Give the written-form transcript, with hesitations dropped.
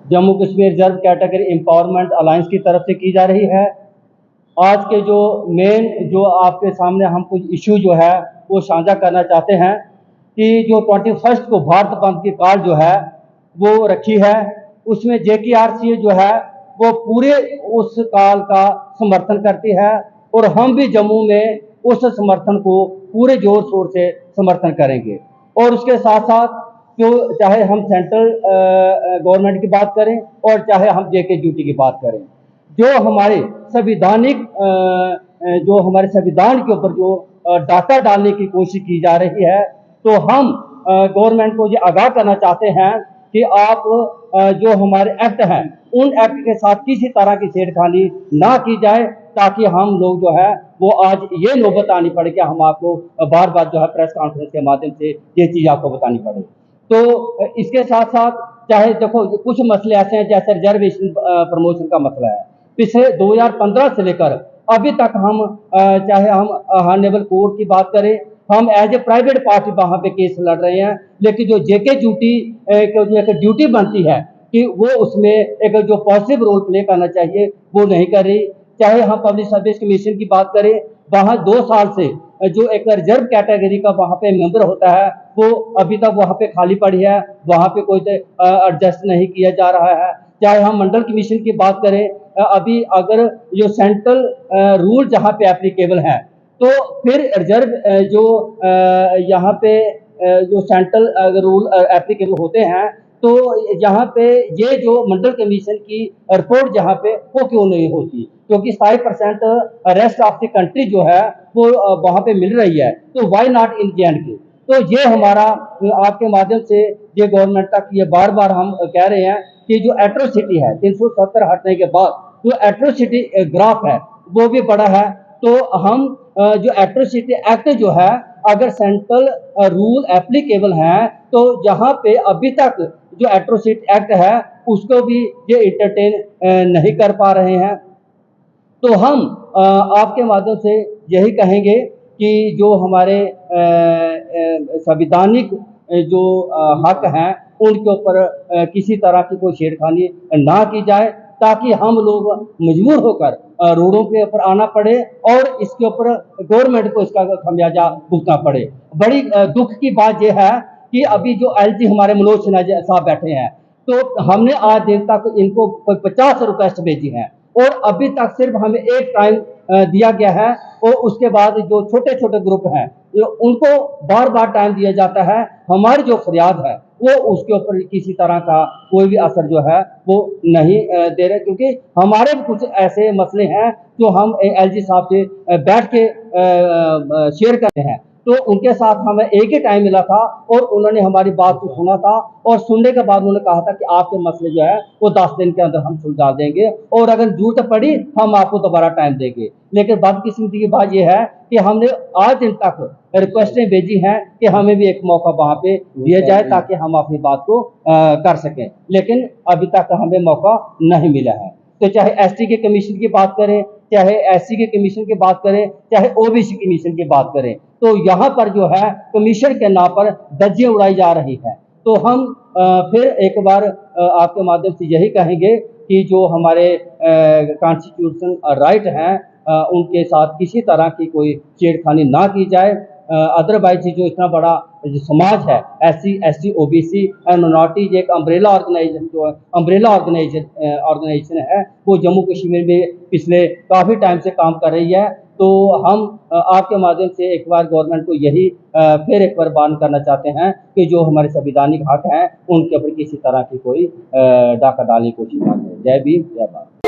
Jammu Kashmir reserve category empowerment alliance की तरफ से की जा रही है। आज के जो मेन जो आपके सामने हम कुछ इशू जो है वो साझा करना चाहते हैं कि जो 21 को भारत बंद की कॉल जो है वो रखी है, उसमें JKRC जो है वो पूरे उस कॉल का समर्थन करती है और हम भी जम्मू में उस समर्थन को पूरे जोर शोर से समर्थन करेंगे। और उसके साथ साथ जो चाहे हम सेंट्रल गवर्नमेंट की बात करें और चाहे हम JKUT की बात करें, जो हमारे संविधानिक जो हमारे संविधान के ऊपर जो डाका डालने की कोशिश की जा रही है, तो हम गवर्नमेंट को ये आगाह करना चाहते हैं कि आप जो हमारे एक्ट हैं उन एक्ट के साथ किसी तरह की छेड़खानी ना की जाए, ताकि हम लोग जो है वो आज ये नौबत आनी पड़े कि हम आपको बार बार जो है प्रेस कॉन्फ्रेंस के माध्यम से ये चीज़ आपको बतानी पड़े। तो इसके साथ साथ चाहे देखो कुछ मसले ऐसे हैं जैसे रिजर्वेशन प्रमोशन का मसला है, पिछले 2015 से लेकर अभी तक हम चाहे हम ऑनरेबल कोर्ट की बात करें, हम एज ए प्राइवेट पार्टी वहाँ पे केस लड़ रहे हैं, लेकिन जो JKUT जो एक ड्यूटी बनती है कि वो उसमें एक जो पॉजिटिव रोल प्ले करना चाहिए वो नहीं कर रही। चाहे हम पब्लिक सर्विस कमीशन की बात करें, वहाँ 2 साल से जो एक रिजर्व कैटेगरी का वहाँ पे मेंबर होता है वो अभी तक वहाँ पे खाली पड़ी है, वहाँ पे कोई एडजस्ट नहीं किया जा रहा है। चाहे हम मंडल कमीशन की बात करें, अभी अगर जो सेंट्रल रूल जहाँ पे एप्लीकेबल है तो फिर रिजर्व जो यहाँ पे जो सेंट्रल रूल एप्लीकेबल होते हैं, तो यहाँ पे ये जो मंडल कमीशन की रिपोर्ट जहाँ पे वो क्यों नहीं होती, क्योंकि 5% रेस्ट ऑफ द कंट्री जो है वो वहाँ पे मिल रही है, तो वाई नॉट इन JNK। तो ये हमारा आपके माध्यम से ये गवर्नमेंट तक ये बार बार हम कह रहे हैं कि जो एट्रोसिटी है 370 हटने के बाद जो एट्रोसिटी ग्राफ है वो भी बड़ा है। तो हम जो एट्रोसिटी एक्ट जो है अगर सेंट्रल रूल एप्लीकेबल है, तो यहाँ पे अभी तक जो एट्रोसिटी एक्ट है उसको भी ये इंटरटेन नहीं कर पा रहे हैं। तो हम आपके माध्यम से यही कहेंगे कि जो हमारे संविधानिक जो हक हैं उनके ऊपर किसी तरह की कोई छेड़खानी ना की जाए, ताकि हम लोग मजबूर होकर रोडों पे ऊपर आना पड़े और इसके ऊपर गवर्नमेंट को इसका खमियाजा भुगतना पड़े। बड़ी दुख की बात यह है कि अभी जो LG हमारे मनोज सिन्हा साहब बैठे हैं, तो हमने आज दिन तक इनको 50 रिक्वेस्ट भेजी हैं और अभी तक सिर्फ हमें एक टाइम दिया गया है, और उसके बाद जो छोटे छोटे ग्रुप हैं उनको बार बार टाइम दिया जाता है। हमारी जो फरियाद है वो उसके ऊपर किसी तरह का कोई भी असर जो है वो नहीं दे रहे, क्योंकि हमारे कुछ ऐसे मसले हैं जो हम LG साहब से बैठ के शेयर करते हैं। तो उनके साथ हमें एक ही टाइम मिला था और उन्होंने हमारी बात को सुना था, और सुनने के बाद उन्होंने कहा था कि आपके मसले जो है वो 10 दिन के अंदर हम सुलझा देंगे और अगर जरूरत पड़ी हम आपको दोबारा टाइम देंगे। लेकिन बदकिस्मती की बात यह है कि हमने आज दिन तक रिक्वेस्टें भेजी हैं कि हमें भी एक मौका वहाँ पे दिया जाए ताकि हम अपनी बात को कर सकें, लेकिन अभी तक हमें मौका नहीं मिला है। तो चाहे ST के कमीशन की बात करें, चाहे SC के कमीशन की बात करें, चाहे OBC कमीशन की बात करें, तो यहाँ पर जो है कमीशन के नाम पर धज्जियां उड़ाई जा रही है। तो हम फिर एक बार आपके माध्यम से यही कहेंगे कि जो हमारे कॉन्स्टिट्यूशन राइट हैं उनके साथ किसी तरह की कोई छेड़खानी ना की जाए। अदरवाइज जो इतना बड़ा जो समाज है SC ST OBC and minorities एक अम्ब्रेला ऑर्गेनाइजेशन जो है अम्ब्रेला ऑर्गेनाइजेशन है वो जम्मू कश्मीर में पिछले काफ़ी टाइम से काम कर रही है। तो हम आपके माध्यम से एक बार गवर्नमेंट को यही फिर एक बार बात करना चाहते हैं कि जो हमारे संवैधानिक हक हैं उनके ऊपर किसी तरह की कोई डाका डालने की कोशिश ना करें। जय भीम, जय भारत।